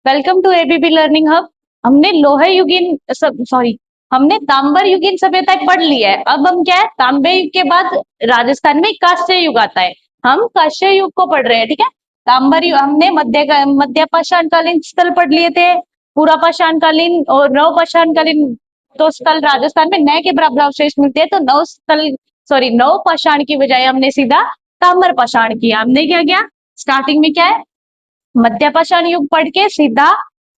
Welcome to ABP learning hub. हमने लोहे युगीन sorry हमने तांबर युगीन सभ्यता पढ़ ली है। अब हम क्या है, तांबे युग के बाद राजस्थान में कांस्य युग आता है। हम कांस्य युग को पढ़ रहे हैं, ठीक है। तांबर युग हमने मध्य पाषाण कालीन स्थल पढ़ लिए थे, पूरा पाषाण कालीन और नव पाषाण कालीन। तो स्थल राजस्थान में नए के बराबर अवशेष मिलते हैं, तो नव पाषाण की बजाय हमने सीधा ताम्र पाषाण किया। हमने क्या किया, स्टार्टिंग में क्या है, मध्य पाषाण युग पढ़ के सीधा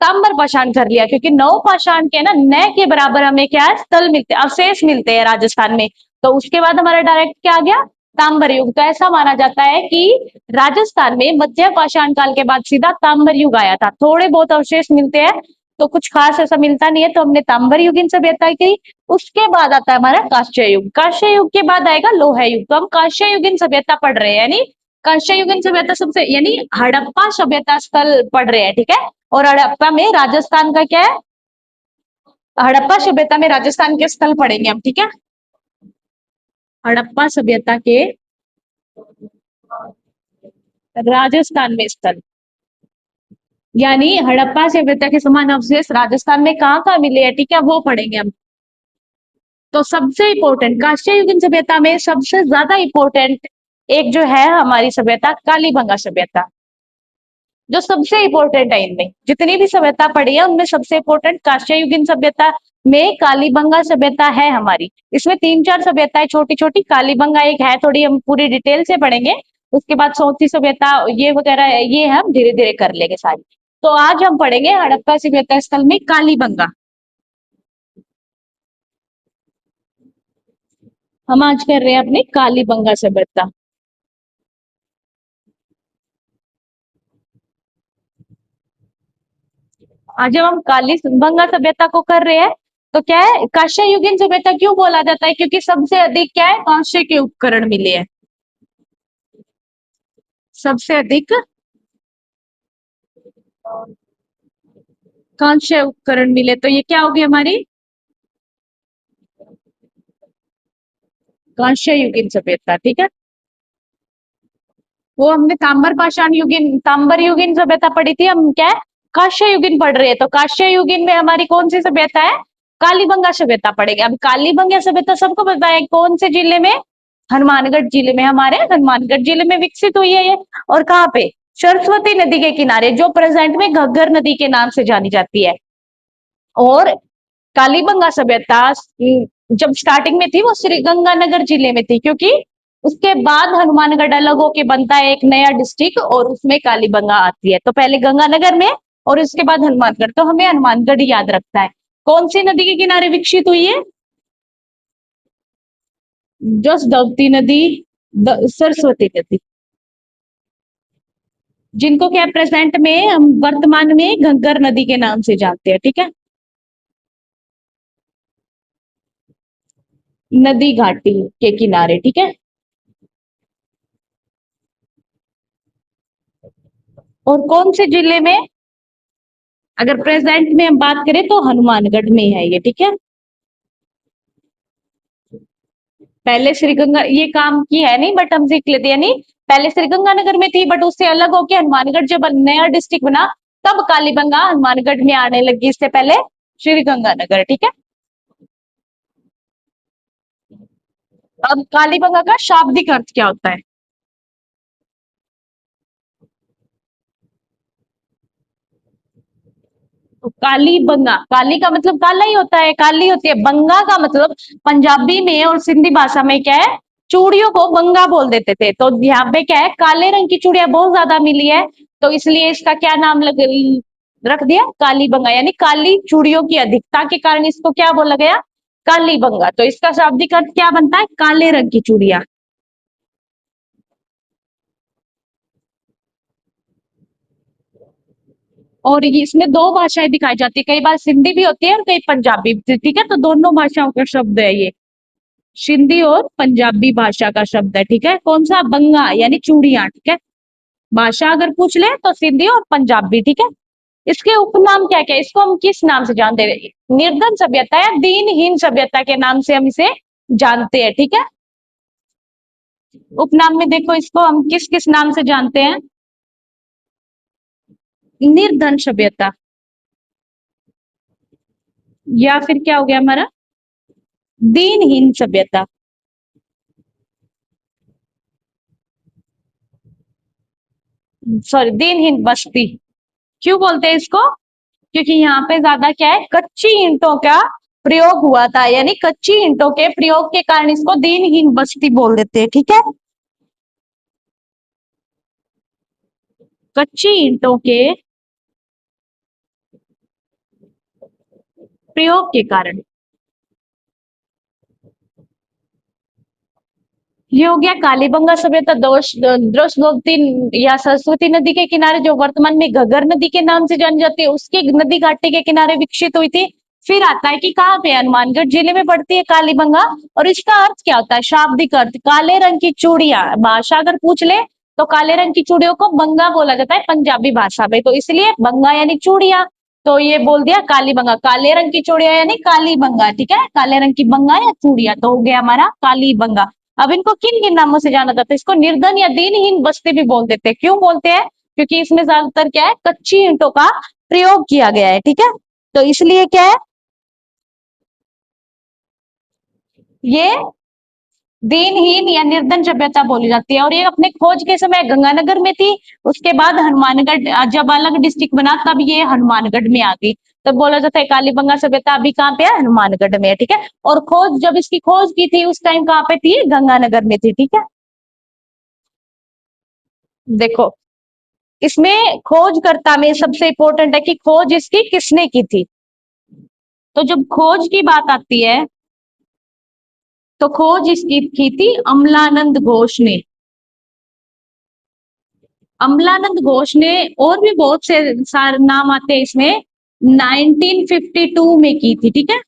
ताम्र पाषाण कर लिया, क्योंकि नव पाषाण के ना नए के बराबर हमें क्या है, स्थल मिलते अवशेष मिलते हैं राजस्थान में। तो उसके बाद हमारा डायरेक्ट क्या आ गया, ताम्र युग। तो ऐसा माना जाता है कि राजस्थान में मध्य पाषाण काल के बाद सीधा ताम्र युग आया था। थोड़े बहुत अवशेष मिलते हैं, तो कुछ खास ऐसा मिलता नहीं है। तो हमने ताम्र युगीन सभ्यता की। उसके बाद आता है हमारा कांस्य युग। कांस्य युग के बाद आएगा लोहा युग। तो हम कांस्य युगीन सभ्यता पढ़ रहे हैं, यानी कांस्य युगीन सभ्यता सबसे, यानी हड़प्पा सभ्यता स्थल पढ़ रहे हैं, ठीक है। और हड़प्पा में राजस्थान का क्या है, हड़प्पा सभ्यता में राजस्थान के स्थल पढ़ेंगे हम, ठीक है। हड़प्पा सभ्यता के राजस्थान में स्थल, यानी हड़प्पा सभ्यता के समान अवशेष राजस्थान में कहाँ कहाँ मिले हैं, ठीक है, वो पढ़ेंगे हम। तो सबसे इंपॉर्टेंट कांस्य युगीन सभ्यता में सबसे ज्यादा इंपॉर्टेंट एक जो है हमारी सभ्यता, कालीबंगा सभ्यता, जो सबसे इंपॉर्टेंट है। इनमें जितनी भी सभ्यता पढ़ी है उनमें सबसे इंपॉर्टेंट कांस्य युगीन सभ्यता में कालीबंगा सभ्यता है हमारी। इसमें 3-4 सभ्यताएं छोटी छोटी, कालीबंगा एक है, थोड़ी हम पूरी डिटेल से पढ़ेंगे। उसके बाद चौथी सभ्यता ये वगैरह, ये हम धीरे धीरे कर लेंगे सारी। तो आज हम पढ़ेंगे हड़प्पा सभ्यता स्थल में कालीबंगा। हम आज कर रहे हैं अपनी कालीबंगा सभ्यता। आज जब हम कालीबंगा सभ्यता को कर रहे हैं, तो क्या है, कांस्य युगीन सभ्यता क्यों बोला जाता है, क्योंकि सबसे अधिक क्या है, कांस्य के उपकरण मिले हैं। सबसे अधिक कांस्य उपकरण मिले, तो ये क्या होगी हमारी कांस्य युगीन सभ्यता, ठीक है। वो हमने तांबर युगीन सभ्यता पढ़ी थी, हम क्या है, कांस्य युगीन पढ़ रहे हैं। तो कांस्य युगीन में हमारी कौन सी सभ्यता है, कालीबंगा सभ्यता पढ़ेंगे। अब कालीबंगा सभ्यता सबको पता है, कौन से जिले में, हनुमानगढ़ जिले में, हमारे हनुमानगढ़ जिले में विकसित हुई है ये। और कहाँ पे, सरस्वती नदी के किनारे, जो प्रेजेंट में घग्गर नदी के नाम से जानी जाती है। और कालीबंगा सभ्यता जब स्टार्टिंग में थी वो श्री गंगानगर जिले में थी, क्योंकि उसके बाद हनुमानगढ़ अलग होके बनता है एक नया डिस्ट्रिक्ट, और उसमें कालीबंगा आती है। तो पहले गंगानगर में और उसके बाद हनुमानगढ़, तो हमें हनुमानगढ़ याद रखता है। कौन सी नदी के किनारे विकसित हुई है, जो दमती नदी, सरस्वती नदी, जिनको क्या प्रेजेंट में हम वर्तमान में घग्गर नदी के नाम से जानते हैं, ठीक है। नदी घाटी के किनारे, ठीक है। और कौन से जिले में, अगर प्रेजेंट में हम बात करें तो हनुमानगढ़ में है ये, ठीक है। पहले श्रीगंगा, ये काम की है नहीं बट हम सीख लेते हैं, नहीं पहले श्रीगंगानगर में थी, बट उससे अलग होके हनुमानगढ़ जब नया डिस्ट्रिक्ट बना, तब कालीबंगा हनुमानगढ़ में आने लगी, इससे पहले श्रीगंगानगर, ठीक है। अब कालीबंगा का शाब्दिक अर्थ क्या होता है, तो काली बंगा, काली का मतलब काला ही होता है, काली होती है। बंगा का मतलब पंजाबी में और सिंधी भाषा में क्या है, चूड़ियों को बंगा बोल देते थे। तो यहाँ पे क्या है, काले रंग की चूड़ियां बहुत ज्यादा मिली है, तो इसलिए इसका क्या नाम रख दिया, काली बंगा। यानी काली चूड़ियों की अधिकता के कारण इसको क्या बोला गया, काली बंगा। तो इसका शाब्दिक अर्थ क्या बनता है, काले रंग की चूड़ियां। और इसमें दो भाषाएं दिखाई जाती है, कई बार सिंधी भी होती है और कई पंजाबी भी, ठीक है। तो दोनों भाषाओं का शब्द है ये, सिंधी और पंजाबी भाषा का शब्द है, ठीक है। कौन सा, बंगा यानी चूड़ियां, ठीक है। भाषा अगर पूछ ले तो सिंधी और पंजाबी, ठीक है। इसके उपनाम क्या क्या, इसको हम किस नाम से जानते हैं, निर्धन सभ्यता या दीनहीन सभ्यता के नाम से हम इसे जानते हैं, ठीक है। उपनाम में देखो, इसको हम किस किस नाम से जानते हैं, निर्धन सभ्यता, या फिर क्या हो गया हमारा, दीनहीन सभ्यता। सॉरी, दीनहीन बस्ती। क्यों बोलते हैं इसको? क्योंकि यहाँ पे ज्यादा क्या है, कच्ची ईंटों का प्रयोग हुआ था, यानी कच्ची ईंटों के प्रयोग के कारण इसको दीनहीन बस्ती बोल देते हैं। ठीक है, कच्ची ईंटों के प्रयोग के कारण। ये हो गया कालीबंगा सभ्यता, दोष द्रष्टोग्ती या सरस्वती नदी के किनारे, जो वर्तमान में घग्गर नदी के नाम से जानी जाती है, उसके नदी घाटी के किनारे विकसित हुई थी। फिर आता है कि कहाँ पे, हनुमानगढ़ जिले में पड़ती है कालीबंगा। और इसका अर्थ क्या होता है, शाब्दिक अर्थ, काले रंग की चूड़ियां। भाषा अगर पूछ ले तो काले रंग की चूड़ियों को बंगा बोला जाता है पंजाबी भाषा में, तो इसलिए बंगा यानी चूड़ियां। तो ये बोल दिया कालीबंगा, काले रंग की चूड़ियां यानी कालीबंगा। ठीक है, काले रंग की बंगा या चूड़ियां, तो हो गया हमारा कालीबंगा। अब इनको किन किन नामों से जाना जाता है, इसको निर्धन या दीनहीन बस्ती भी बोल देते हैं। क्यों बोलते हैं? क्योंकि इसमें ज्यादातर क्या है, कच्ची ईंटों का प्रयोग किया गया है। ठीक है, तो इसलिए क्या है, ये दीनहीन या निर्धन सभ्यता बोली जाती है। और ये अपने खोज के समय गंगानगर में थी, उसके बाद हनुमानगढ़ जब अलग डिस्ट्रिक्ट बना तब ये हनुमानगढ़ में आ गई। तब बोला जाता है कालीबंगा सभ्यता अभी कहाँ पे है, हनुमानगढ़ में है। ठीक है, और खोज जब इसकी खोज की थी उस टाइम कहाँ पे थी, गंगानगर में थी। ठीक है, देखो इसमें खोजकर्ता में सबसे इंपॉर्टेंट है कि खोज इसकी किसने की थी। तो जब खोज की बात आती है तो खोज इसकी की थी अमलानंद घोष ने। अमलानंद घोष ने, और भी बहुत से सारे नाम आते हैं इसमें, 1952 में की थी। ठीक है,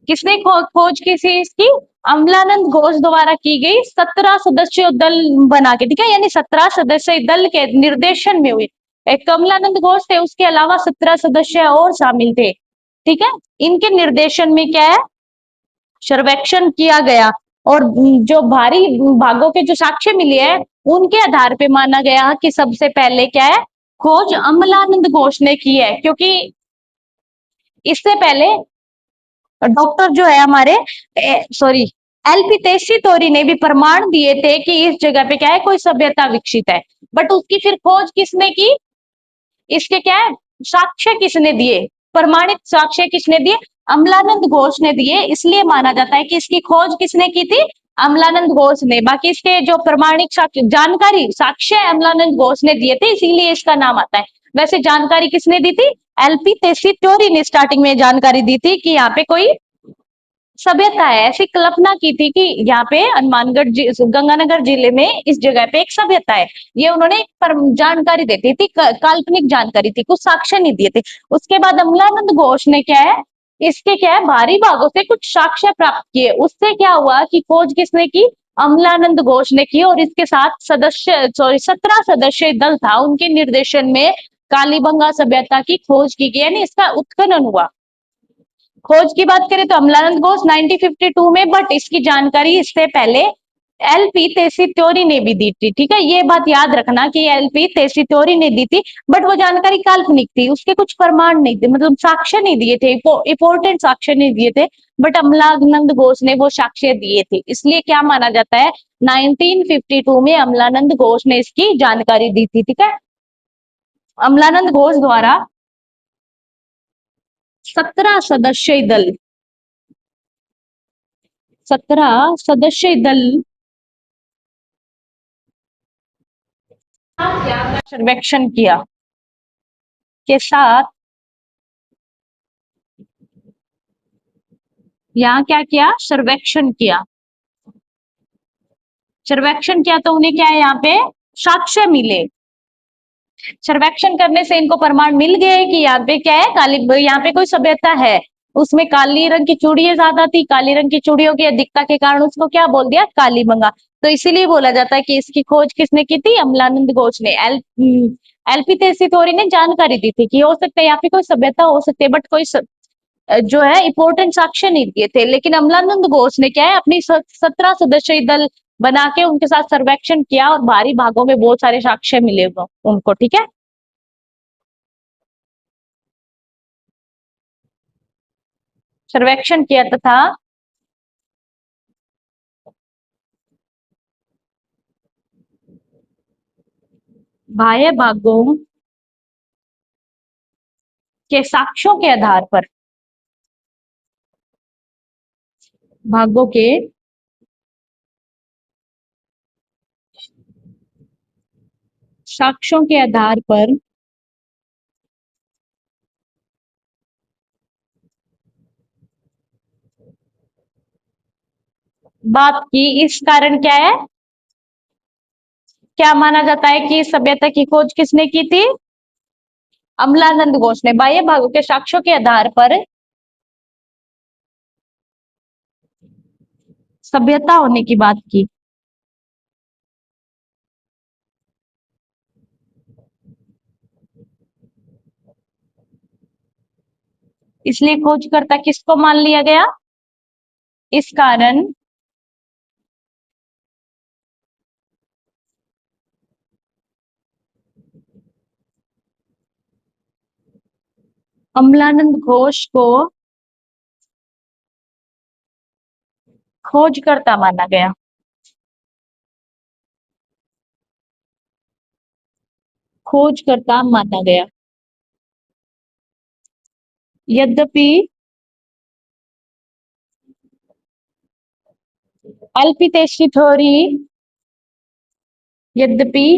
किसने खोज की थी इसकी, अमलानंद घोष द्वारा की गई, 17 सदस्यों दल बना के। ठीक है, यानी 17 सदस्य दल के निर्देशन में हुई। एक कमलानंद घोष थे, उसके अलावा 17 सदस्य और शामिल थे। ठीक है, इनके निर्देशन में क्या है, सर्वेक्षण किया गया। और जो भारी भागों के जो साक्ष्य मिले हैं उनके आधार पे माना गया कि सबसे पहले क्या है, खोज अमलानंद घोष ने की है। क्योंकि इससे पहले डॉक्टर जो है हमारे, सॉरी, एलपी तेसी तोरी ने भी प्रमाण दिए थे कि इस जगह पे क्या है, कोई सभ्यता विकसित है। बट उसकी फिर खोज किसने की, इसके क्या है, साक्ष्य किसने दिए, प्रमाणित साक्ष्य किसने दिए, अमलानंद घोष ने दिए। इसलिए माना जाता है कि इसकी खोज किसने की थी, अमलानंद घोष ने। बाकी इसके जो प्रमाणिक साक्ष्य, जानकारी, साक्ष्य अमलानंद घोष ने दिए थे, इसीलिए इसका नाम आता है। वैसे जानकारी किसने दी थी, एलपी तेसी त्योरी ने स्टार्टिंग में जानकारी दी थी कि यहाँ पे कोई सभ्यता है। ऐसी कल्पना की थी कि यहाँ पे हनुमानगढ़ गंगानगर जिले में इस जगह पे एक सभ्यता है। ये उन्होंने जानकारी देती थी, काल्पनिक जानकारी थी, कुछ साक्ष्य नहीं दिए थे। उसके बाद अमलानंद घोष ने क्या है, इसके क्या है, भारी भागों से कुछ साक्ष्य प्राप्त किए। उससे क्या हुआ कि खोज किसने की, अमलानंद घोष ने की। और इसके साथ सदस्य, सॉरी, 17 सदस्य दल था, उनके निर्देशन में कालीबंगा सभ्यता की खोज की गई, यानी इसका उत्खनन हुआ। खोज की बात करें तो अमलानंद घोष 1952 में, बट इसकी जानकारी इससे पहले एलपी तेसी त्योरी ने भी दी थी। ठीक है, ये बात याद रखना कि एलपी तेसी त्योरी ने दी थी, बट वो जानकारी काल्पनिक थी, उसके कुछ प्रमाण नहीं थे, मतलब साक्ष्य नहीं दिए थे, इंपॉर्टेंट साक्ष्य नहीं दिए थे। बट अमलानंद घोष ने वो साक्ष्य दिए थे, इसलिए क्या माना जाता है, 1952 में अमलानंद घोष ने इसकी जानकारी दी थी। ठीक है, अमलानंद घोष द्वारा 17 सदस्य दल, 17 सदस्य दल सर्वेक्षण किया के साथ, यहाँ क्या किया, सर्वेक्षण किया। सर्वेक्षण किया तो उन्हें क्या है, यहाँ पे साक्ष्य मिले। सर्वेक्षण करने से इनको प्रमाण मिल गए कि यहाँ पे क्या है, काली, यहाँ पे कोई सभ्यता है। उसमें काली रंग की चूड़ियां ज्यादा थी, काली रंग की चूड़ियों की अधिकता के कारण उसको क्या बोल दिया, कालीबंगा। तो इसीलिए बोला जाता है कि इसकी खोज किसने की थी, अमलानंद घोष ने। एलपी तेसी थोरी ने जानकारी दी थी कि हो सकता है यहाँ पे कोई सभ्यता हो सकती है, बट कोई जो है इंपॉर्टेंट साक्ष्य नहीं दिए थे। लेकिन अमलानंद घोष ने क्या है, अपनी 17 सदस्यीय दल बना के उनके साथ सर्वेक्षण किया और बाहरी भागों में बहुत सारे साक्ष्य मिले उनको, ठीक है। सर्वेक्षण किया तथा बाह्य भागों के साक्ष्यों के आधार पर, भागों के साक्ष्यों के आधार पर बात की। इस कारण क्या है, क्या माना जाता है कि सभ्यता की खोज किसने की थी? अमलानंद घोष ने। बाह्य भागों के साक्ष्यों के आधार पर सभ्यता होने की बात की। इसलिए खोजकर्ता किसको मान लिया गया? इस कारण अमलानंद घोष को खोजकर्ता माना गया। खोजकर्ता माना गया। यद्यपि अल्पितेशी थ्योरी, यद्यपि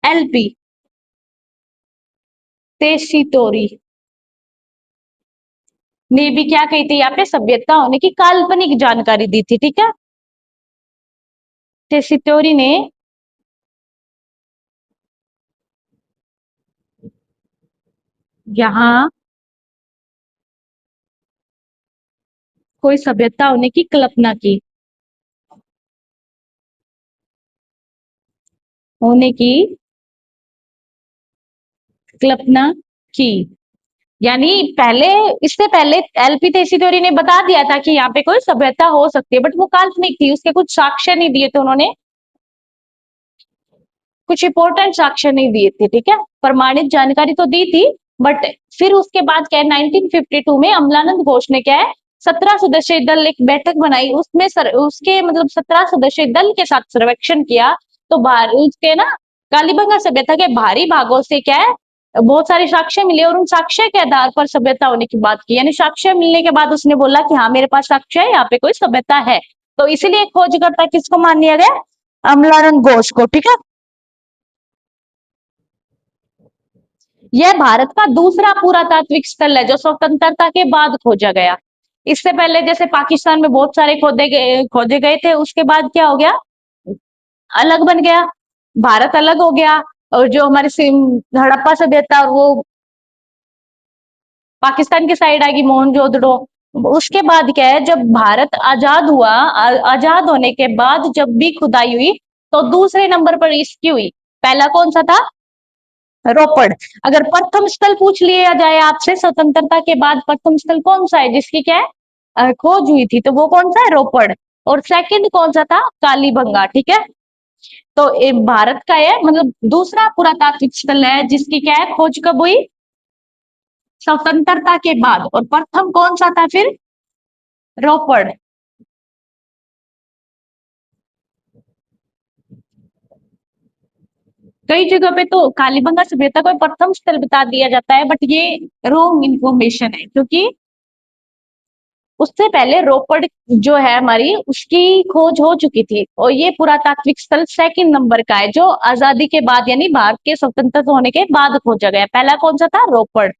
एलपी तेशी थ्योरी ने भी क्या कही थी, यहाँ पे सभ्यता होने की काल्पनिक जानकारी दी थी, ठीक है। तेशी थ्योरी ने यहाँ कोई सभ्यता होने की कल्पना की, होने की कल्पना की। यानी पहले, इससे पहले एलपी तेशी थ्योरी ने बता दिया था कि यहाँ पे कोई सभ्यता हो सकती है, बट वो काल्पनिक थी, उसके कुछ साक्ष्य नहीं दिए थे उन्होंने, कुछ इंपॉर्टेंट साक्ष्य नहीं दिए थे, ठीक है। प्रमाणित जानकारी तो दी थी, बट फिर उसके बाद क्या है, 1952 में अमलानंद घोष ने क्या है, 17 सदस्यीय दल एक बैठक बनाई, उसमें उसके मतलब 17 सदस्यीय दल के साथ सर्वेक्षण किया। तो उसके ना कालीबंगा सभ्यता के बाहरी भागों से क्या है, बहुत सारे साक्ष्य मिले और उन साक्ष्य के आधार पर सभ्यता होने की बात की। यानी साक्ष्य मिलने के बाद उसने बोला कि हाँ मेरे पास साक्ष्य है, यहाँ पे कोई सभ्यता है। तो इसीलिए खोजकर्ता किसको मान लिया गया? अमलानंद घोष को, ठीक है। यह भारत का दूसरा पुरातात्विक स्थल है जो स्वतंत्रता के बाद खोजा गया। इससे पहले जैसे पाकिस्तान में बहुत सारे खोजे गए थे, उसके बाद क्या हो गया, अलग बन गया, भारत अलग हो गया। और जो हमारी हड़प्पा सभ्यता वो पाकिस्तान की साइड आएगी, मोहनजोदड़ो। उसके बाद क्या है, जब भारत आजाद हुआ, आजाद होने के बाद जब भी खुदाई हुई तो दूसरे नंबर पर इसकी हुई। पहला कौन सा था? रोपड़। अगर प्रथम स्थल पूछ लिया जाए आपसे स्वतंत्रता के बाद, प्रथम स्थल कौन सा है जिसकी क्या है, खोज हुई थी, तो वो कौन सा है? रोपड़। और सेकंड कौन सा था? कालीबंगा, ठीक है। तो ये भारत का है मतलब दूसरा पुरातात्विक स्थल है जिसकी क्या है, खोज कब हुई? स्वतंत्रता के बाद। और प्रथम कौन सा था फिर? रोपड़। कई जगह पे तो कालीबंगा सभ्यता को प्रथम स्थल बता दिया जाता है, बट ये रॉन्ग इंफॉर्मेशन है, क्योंकि उससे पहले रोपड़ जो है हमारी, उसकी खोज हो चुकी थी और ये पुरातात्विक स्थल सेकंड नंबर का है जो आजादी के बाद यानी भारत के स्वतंत्र होने के बाद खोजा गया। पहला कौन सा था? रोपड़।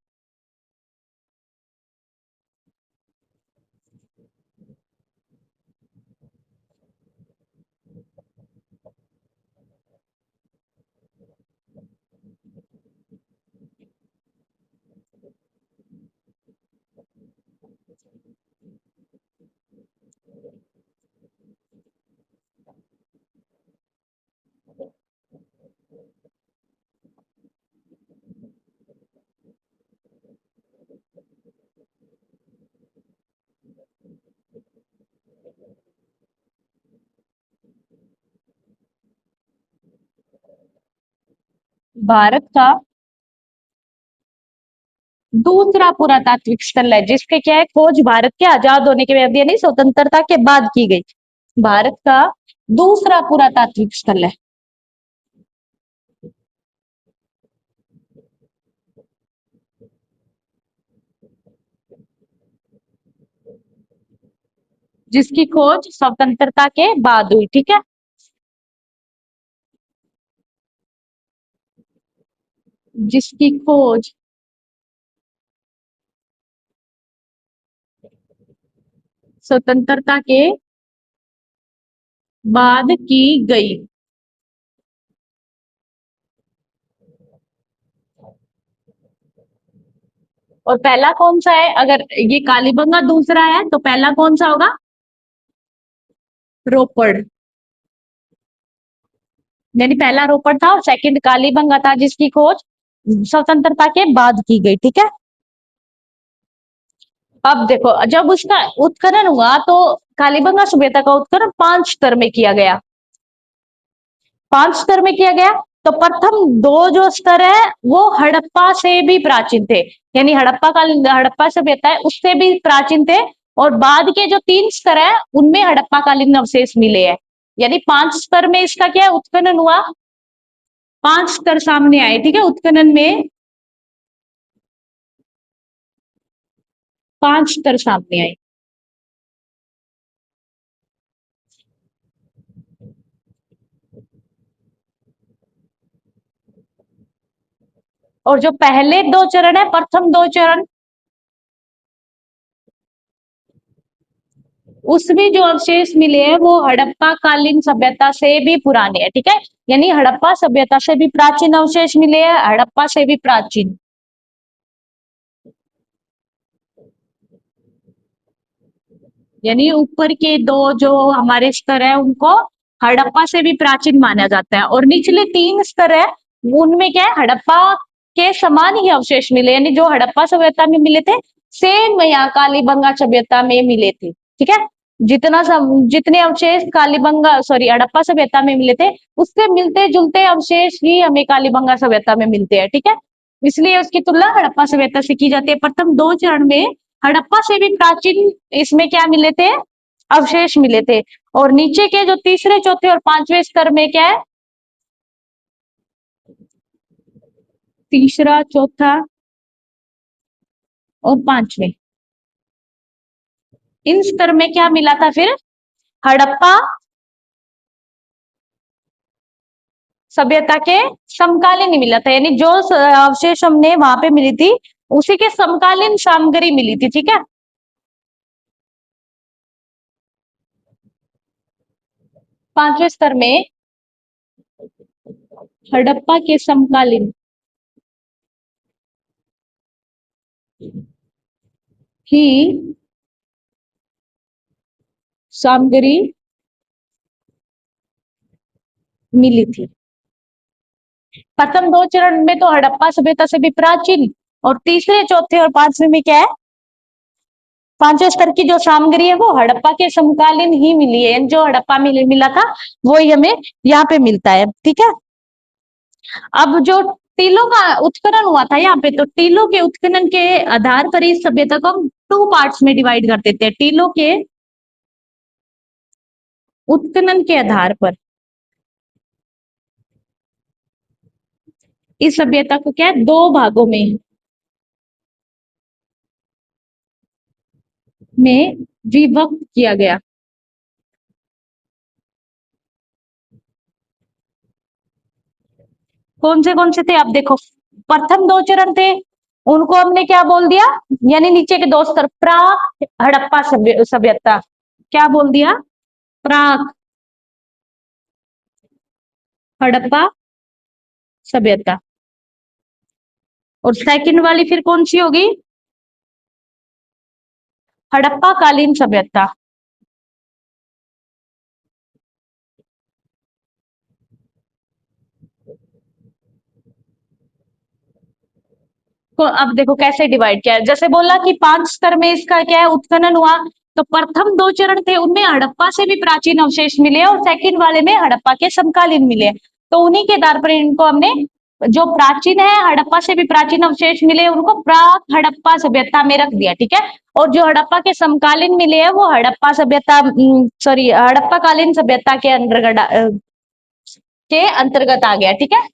भारत का दूसरा पुरातात्विक स्थल है जिसके क्या है खोज भारत के आजाद होने के बाद यानी स्वतंत्रता के बाद की गई। भारत का दूसरा पुरातात्विक स्थल है जिसकी खोज स्वतंत्रता के बाद हुई। ठीक है, जिसकी खोज स्वतंत्रता के बाद की गई। और पहला कौन सा है? अगर ये कालीबंगा दूसरा है तो पहला कौन सा होगा? रोपड़। यानी पहला रोपड़ था और सेकंड कालीबंगा था जिसकी खोज स्वतंत्रता के बाद की गई। ठीक है, अब देखो जब उसका उत्खनन हुआ तो कालीबंगा सभ्यता का उत्खनन 5 स्तर में किया गया। 5 स्तर में किया गया तो प्रथम 2 जो स्तर है वो हड़प्पा से भी प्राचीन थे। यानी हड़प्पा सभ्यता है उससे भी प्राचीन थे। और बाद के जो 3 स्तर है उनमें हड़प्पा कालीन अवशेष मिले हैं। यानी 5 स्तर में इसका क्या है उत्खनन हुआ, 5 स्तर सामने आए। ठीक है, उत्खनन में 5 स्तर सामने आए। और जो पहले 2 चरण है, प्रथम 2 चरण, उसमें जो अवशेष मिले हैं वो हड़प्पा कालीन सभ्यता से भी पुराने हैं। ठीक है, यानी हड़प्पा सभ्यता से भी प्राचीन अवशेष मिले हैं, हड़प्पा से भी प्राचीन। यानी ऊपर के 2 जो हमारे स्तर है उनको हड़प्पा से भी प्राचीन माना जाता है और निचले 3 स्तर है उनमें क्या है हड़प्पा के समान ही अवशेष मिले। यानी जो हड़प्पा सभ्यता में मिले थे सेम यहाँ कालीबंगा सभ्यता में मिले थे। ठीक है, जितने अवशेष कालीबंगा सॉरी हड़प्पा सभ्यता में मिले थे उससे मिलते जुलते अवशेष ही हमें कालीबंगा सभ्यता में मिलते हैं। ठीक है, इसलिए उसकी तुलना हड़प्पा सभ्यता से की जाती है। प्रथम 2 चरण में हड़प्पा से भी प्राचीन इसमें क्या मिले थे, अवशेष मिले थे। और नीचे के जो तीसरे चौथे और पांचवें स्तर में क्या है, तीसरा चौथा और पांचवें, इन स्तर में क्या मिला था फिर, हड़प्पा सभ्यता के समकालीन ही मिला था। यानी जो अवशेष हमने वहां पे मिली थी उसी के समकालीन सामग्री मिली थी। ठीक है, पांचवें स्तर में हड़प्पा के समकालीन ही सामग्री मिली थी। प्रथम 2 चरण में तो हड़प्पा सभ्यता से भी प्राचीन और तीसरे चौथे और पांचवें में क्या है, पांचवें स्तर की जो सामग्री है वो हड़प्पा के समकालीन ही मिली है। जो हड़प्पा में मिला था वो ही हमें यहाँ पे मिलता है। ठीक है, अब जो टीलों का उत्खनन हुआ था यहाँ पे तो टीलों के उत्खनन के आधार पर इस सभ्यता को हम 2 पार्ट्स में डिवाइड कर देते हैं। टीलों के उत्खनन के आधार पर इस सभ्यता को क्या है 2 भागों में विभक्त किया गया। कौन से थे आप देखो, प्रथम 2 चरण थे उनको हमने क्या बोल दिया, यानी नीचे के 2 स्तर प्राक हड़प्पा सभ्यता, क्या बोल दिया, प्राक हड़प्पा सभ्यता। और सेकंड वाली फिर कौन सी होगी, हड़प्पा कालीन सभ्यता। तो अब देखो कैसे डिवाइड किया है, जैसे बोला कि 5 स्तर में इसका क्या है उत्खनन हुआ तो प्रथम 2 चरण थे उनमें हड़प्पा से भी प्राचीन अवशेष मिले और सेकंड वाले में हड़प्पा के समकालीन मिले। तो उन्हीं के आधार पर इनको हमने जो प्राचीन है, हड़प्पा से भी प्राचीन अवशेष मिले, उनको प्राक हड़प्पा सभ्यता में रख दिया, ठीक है। और जो हड़प्पा के समकालीन मिले हैं वो हड़प्पा सभ्यता, सॉरी, हड़प्पा कालीन सभ्यता के अंतर्गत आ गया, ठीक है।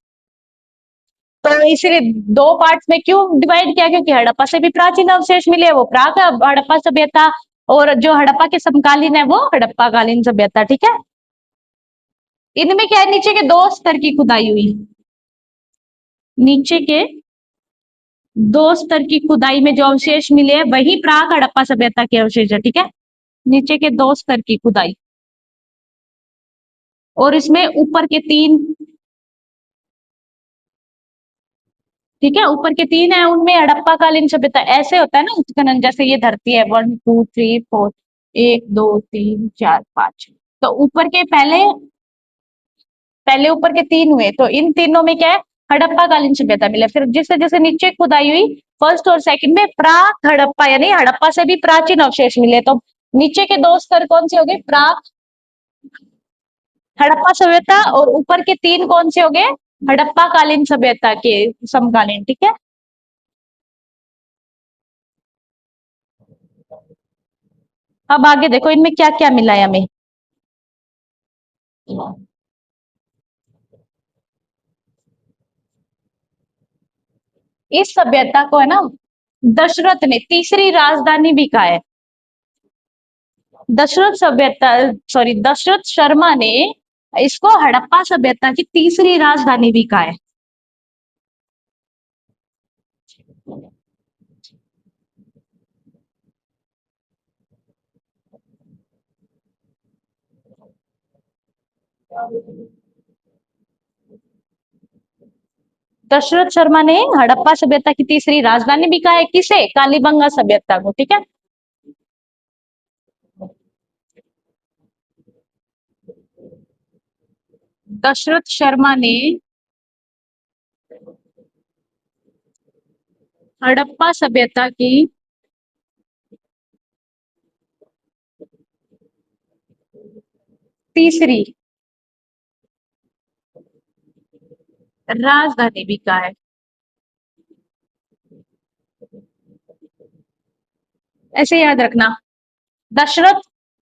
तो इसीलिए दो पार्ट्स में क्यों डिवाइड किया, क्योंकि हड़प्पा से भी प्राचीन अवशेष मिले, वो प्राक हड़प्पा सभ्यता, और जो हड़प्पा के समकालीन है वो हड़प्पा कालीन सभ्यता, ठीक है। इनमें क्या है, नीचे के दो स्तर की खुदाई हुई, नीचे के दो स्तर की खुदाई में जो अवशेष मिले हैं वही प्राक हड़प्पा सभ्यता के अवशेष है, ठीक है। नीचे के दो स्तर की खुदाई, और इसमें ऊपर के तीन, ठीक है, ऊपर के तीन है उनमें हड़प्पा कालीन सभ्यता। ऐसे होता है ना उत्खनन, जैसे ये धरती है 1 2 3 4, 1 2 3 4 5, तो ऊपर के पहले पहले ऊपर के तीन हुए, तो इन तीनों में क्या है, हड़प्पा कालीन सभ्यता मिला। फिर जैसे जैसे नीचे खुदाई हुई फर्स्ट और सेकंड में प्राक हड़प्पा, यानी हड़प्पा से भी प्राचीन अवशेष मिले, तो नीचे के दो स्तर कौन से हो गए, प्राक हड़प्पा सभ्यता, और ऊपर के तीन कौन से हो गए, हड़प्पा कालीन सभ्यता के समकालीन, ठीक है। अब आगे देखो इनमें क्या क्या मिला है हमें। इस सभ्यता को है ना दशरथ ने तीसरी राजधानी भी कहा है। दशरथ सभ्यता, सॉरी, दशरथ शर्मा ने इसको हड़प्पा सभ्यता की तीसरी राजधानी भी कहा है। दशरथ शर्मा ने हड़प्पा सभ्यता की तीसरी राजधानी भी कहा है, किसे, कालीबंगा सभ्यता को, ठीक है। दशरथ शर्मा ने हड़प्पा सभ्यता की तीसरी राजधानी भी कहा है। ऐसे याद रखना, दशरथ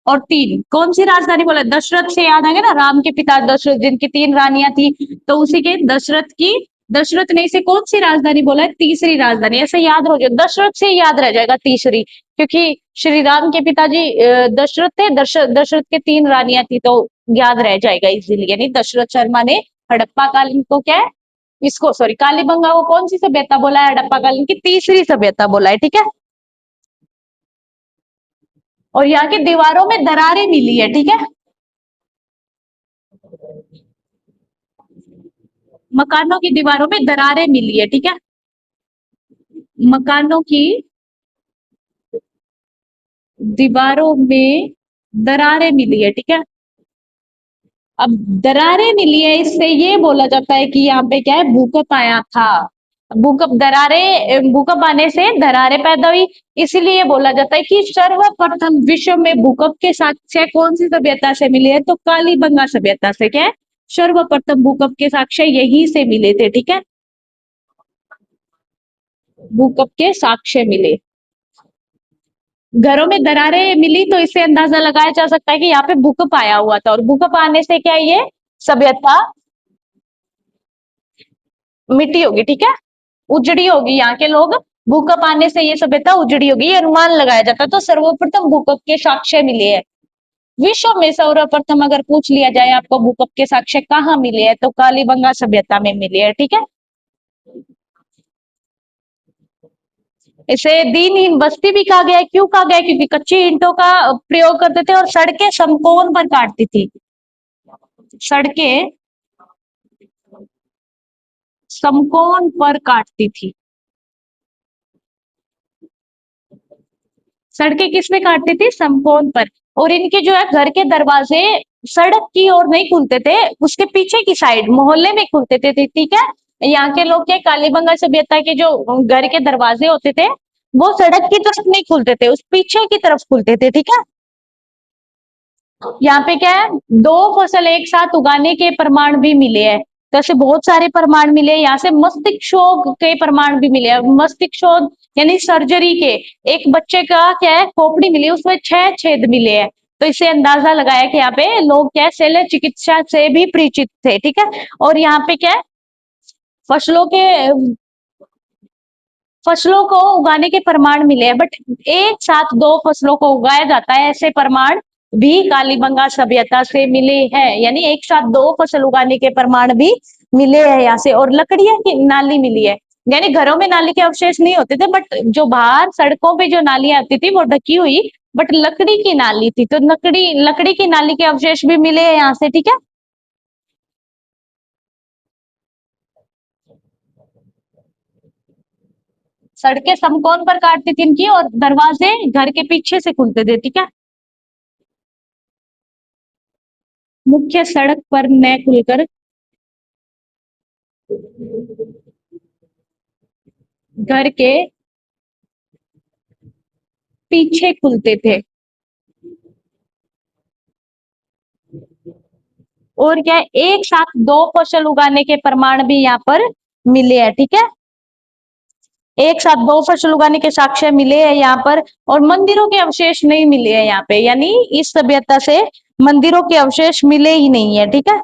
और तीन, कौन सी राजधानी बोला, दशरथ से याद आ गया ना, राम के पिता दशरथ जिनकी तीन रानियां थी, तो उसी के दशरथ की, दशरथ ने इसे कौन सी राजधानी बोला है, तीसरी राजधानी। ऐसे याद हो जाए, दशरथ से याद रह जाएगा तीसरी, क्योंकि श्री राम के पिताजी दशरथ थे, दशरथ के तीन रानियां थी, तो याद रह जाएगा इजीली। यानी दशरथ शर्मा ने हड़प्पा कालीन को क्या है, इसको, सॉरी, कालीबंगा को कौन सी सभ्यता बोला है, हड़प्पा कालीन की तीसरी सभ्यता बोला है, ठीक है। और यहाँ की दीवारों में दरारें मिली है, ठीक है। मकानों की दीवारों में दरारें मिली है, ठीक है। मकानों की दीवारों में दरारें मिली है, ठीक है। अब दरारें मिली है, इससे ये बोला जाता है कि यहाँ पे क्या है, भूकंप आया था। भूकंप, दरारें, भूकंप आने से दरारें पैदा हुई, इसीलिए बोला जाता है कि सर्वप्रथम विश्व में भूकंप के साक्ष्य कौन सी सभ्यता से मिले हैं, तो कालीबंगा सभ्यता से क्या है, सर्वप्रथम भूकंप के साक्ष्य यहीं से मिले थे, ठीक है। भूकंप के साक्ष्य मिले, घरों में दरारें मिली, तो इससे अंदाजा लगाया जा सकता है कि यहाँ पे भूकंप आया हुआ था, और भूकंप आने से क्या है, ये सभ्यता मिट्टी होगी, ठीक है, उजड़ी होगी, यहाँ के लोग, भूकंप आने से ये सभ्यता उजड़ी होगी, ये अनुमान लगाया जाता है। तो सर्वप्रथम भूकंप के साक्ष्य मिले हैं विश्व में, सर्वप्रथम अगर पूछ लिया जाए आपको भूकंप के साक्ष्य कहाँ मिले हैं, तो कालीबंगा सभ्यता में मिले हैं, ठीक है। इसे दीनहीन बस्ती भी कहा गया है, क्यों कहा गया है, क्योंकि कच्ची ईंटों का प्रयोग करते थे और सड़कें समकोण पर काटती थी, सड़कें समकोण पर काटती थी। सड़कें किस में काटती थी, समकोण पर। और इनके जो है घर के दरवाजे सड़क की ओर नहीं खुलते थे, उसके पीछे की साइड मोहल्ले में खुलते थे, ठीक है। यहाँ के लोग के कालीबंगा सभ्यता के जो घर के दरवाजे होते थे वो सड़क की तरफ नहीं खुलते थे, उस पीछे की तरफ खुलते थे, ठीक है। यहाँ पे क्या है, दो फसल एक साथ उगाने के प्रमाण भी मिले हैं। तो ऐसे बहुत सारे प्रमाण मिले। यहाँ से मस्तिष्क के प्रमाण भी मिले। मस्तिष्क यानी सर्जरी के, एक बच्चे का क्या है खोपड़ी मिली, उसमें 6 छेद मिले हैं। तो इससे अंदाजा लगाया कि यहाँ पे लोग क्या है शल्य चिकित्सा से भी परिचित थे, ठीक है। और यहाँ पे क्या है फसलों के फसलों को उगाने के प्रमाण मिले हैं, बट एक साथ दो फसलों को उगाया जाता है ऐसे प्रमाण भी कालीबंगा सभ्यता से मिले हैं। यानी एक साथ दो फसल उगाने के प्रमाण भी मिले हैं यहाँ से। और लकड़ियां की नाली मिली है, यानी घरों में नाली के अवशेष नहीं होते थे, बट जो बाहर सड़कों पे जो नालियां आती थी वो ढकी हुई, बट लकड़ी की नाली थी, तो लकड़ी लकड़ी की नाली के अवशेष भी मिले हैं यहाँ से, ठीक है। सड़कें समकोण पर काटती थी इनकी, और दरवाजे घर के पीछे से खुलते थे, ठीक है। मुख्य सड़क पर न खुलकर घर के पीछे खुलते थे। और क्या है, एक साथ दो फसल उगाने के प्रमाण भी यहाँ पर मिले हैं, ठीक है। एक साथ दो फसल उगाने के साक्ष्य मिले हैं यहाँ पर। और मंदिरों के अवशेष नहीं मिले हैं यहाँ पे, यानी इस सभ्यता से मंदिरों के अवशेष मिले ही नहीं है, ठीक है।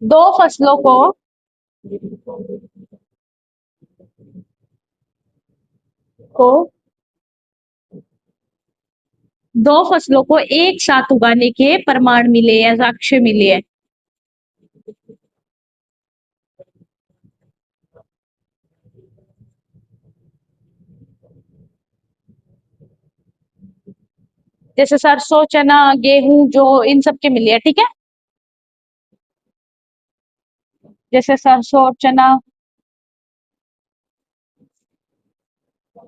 दो फसलों को दो फसलों को एक साथ उगाने के प्रमाण मिले हैं, साक्ष्य मिले हैं। जैसे सरसों, चना, गेहूं, जो इन सब के मिले हैं, ठीक है। जैसे सरसों और चना,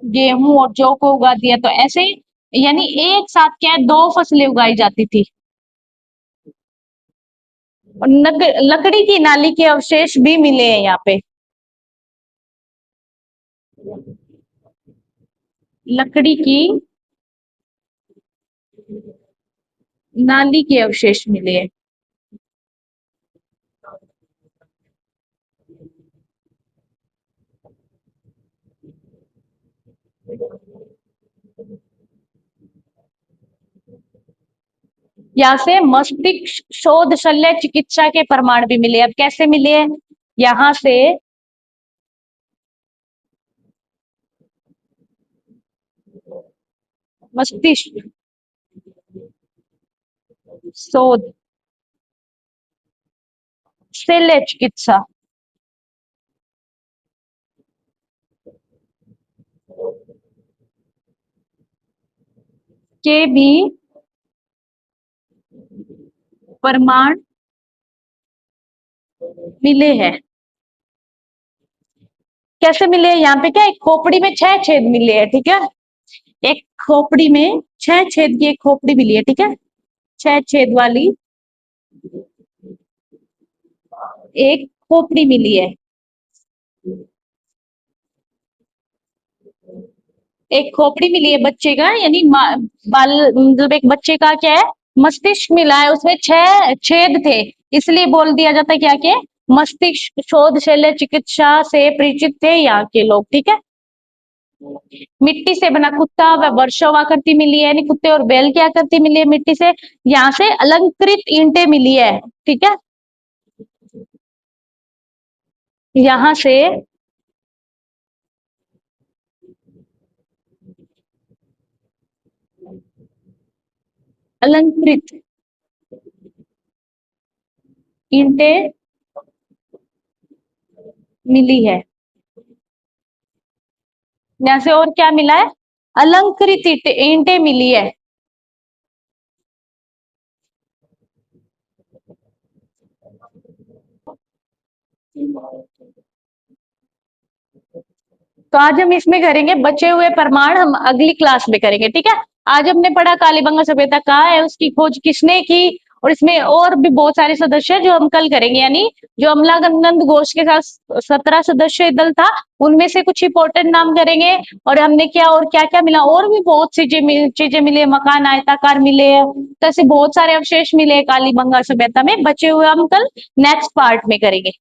गेहूं और जौ को उगा दिया, तो ऐसे ही यानी एक साथ क्या है दो फसलें उगाई जाती थी। और लकड़ी की नाली के अवशेष भी मिले हैं यहाँ पे। लकड़ी की नाली के अवशेष मिले हैं। यहाँ से मस्तिष्क शोध शल्य चिकित्सा के प्रमाण भी मिले। अब कैसे मिले हैं, यहाँ से मस्तिष्क शोध शल्य चिकित्सा के भी प्रमाण मिले हैं। कैसे मिले, यहाँ पे क्या एक खोपड़ी में 6 छेद मिले हैं, ठीक है। एक खोपड़ी में 6 छेद की एक खोपड़ी मिली है, ठीक है। 6 छेद वाली एक खोपड़ी मिली है। एक खोपड़ी मिली है बच्चे का, यानी बाल मतलब एक बच्चे का क्या है मस्तिष्क मिला है, उसमें 6 छेद थे, इसलिए बोल दिया जाता है क्या के मस्तिष्क शोध शल्य चिकित्सा से परिचित थे यहाँ के लोग, ठीक है। मिट्टी से बना कुत्ता व वर्षावाकृति मिली है, यानी कुत्ते और बैल की आकृति मिली है मिट्टी से। यहाँ से अलंकृत ईंटें मिली है, ठीक है। यहाँ से अलंकृत ईंटें मिली है। यहाँ से और क्या मिला है, अलंकृत ईंटें मिली है। तो आज हम इसमें करेंगे, बचे हुए प्रमाण हम अगली क्लास में करेंगे, ठीक है। आज हमने पढ़ा कालीबंगा सभ्यता कहाँ है, उसकी खोज किसने की, और इसमें और भी बहुत सारे सदस्य हैं जो हम कल करेंगे, यानी जो अमलानंद घोष के साथ 17 सदस्य दल था, उनमें से कुछ इंपॉर्टेंट नाम करेंगे और हमने क्या और क्या-क्या मिला, और भी बहुत चीजें मिले, मकान आयताकार मिले, तो ऐसे बहुत सारे अवशेष मिले कालीबंगा सभ्यता में, बचे हुए हम कल नेक्स्ट पार्ट में करेंगे।